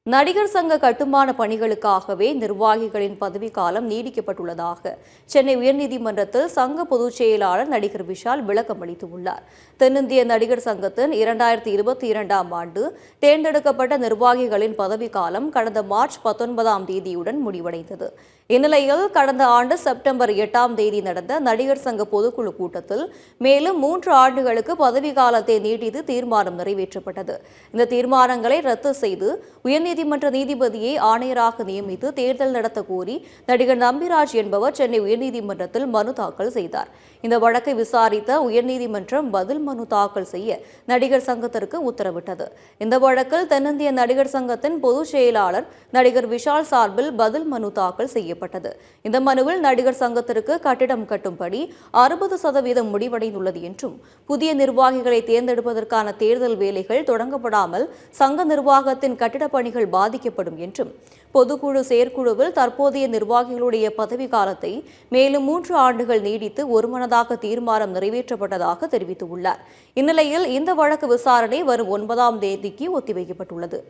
நடிகர் சங்க கட்டுமான பணிகளுக்காகவே நிர்வாகிகளின் பதவிக்காலம் நீடிக்கப்பட்டுள்ளதாக சென்னை உயர்நீதிமன்றத்தில் சங்க பொதுச் செயலாளர் நடிகர் விஷால் விளக்கம் அளித்துள்ளார். தென்னிந்திய நடிகர் சங்கத்தின் 2022ஆம் ஆண்டு தேர்ந்தெடுக்கப்பட்ட நிர்வாகிகளின் பதவிக்காலம் கடந்த மார்ச் 19ஆம் தேதியுடன் முடிவடைந்தது. இந்நிலையில் கடந்த ஆண்டு செப்டம்பர் 8ஆம் தேதி நடந்த நடிகர் சங்க பொதுக்குழு கூட்டத்தில் மேலும் 3 ஆண்டுகளுக்கு பதவிக்காலத்தை நீட்டித்து தீர்மானம் நிறைவேற்றப்பட்டது. இந்த தீர்மானங்களை ரத்து செய்து உயர்நீதிமன்ற நீதிபதியை ஆணையராக நியமித்து தேர்தல் நடத்த கோரி நடிகர் நம்பிராஜ் என்பவர் சென்னை உயர்நீதிமன்றத்தில் மனு தாக்கல் செய்தார். இந்த வழக்கை விசாரித்த உயர்நீதிமன்றம் பதில் மனு தாக்கல் செய்ய நடிகர் சங்கத்திற்கு உத்தரவிட்டது. இந்த வழக்கில் தென்னிந்திய நடிகர் சங்கத்தின் பொதுச் செயலாளர் நடிகர் விஷால் சார்பில் பதில் மனு தாக்கல் செய்யப்பட்டது. இந்த மனுவில் நடிகர் சங்கத்திற்கு கட்டிடம் கட்டும்படி 60% முடிவடைந்துள்ளது என்றும் புதிய நிர்வாகிகளை தேர்ந்தெடுப்பதற்கான தேர்தல் வேலைகள் தொடங்கப்படாமல் சங்க நிர்வாகத்தின் கட்டிடப் பணிகள் பாதிக்கப்படும் என்றும் பொதுக்குழு செயற்குழுவில் தற்போதைய நிர்வாகிகளுடைய பதவி காலத்தை மேலும் 3 ஆண்டுகள் நீடித்து ஒருமனதாக தீர்மானம் நிறைவேற்றப்பட்டதாக தெரிவித்துள்ளார். இந்நிலையில் இந்த வழக்கு விசாரணை வரும் 9ஆம் தேதிக்கு ஒத்திவைக்கப்பட்டுள்ளது.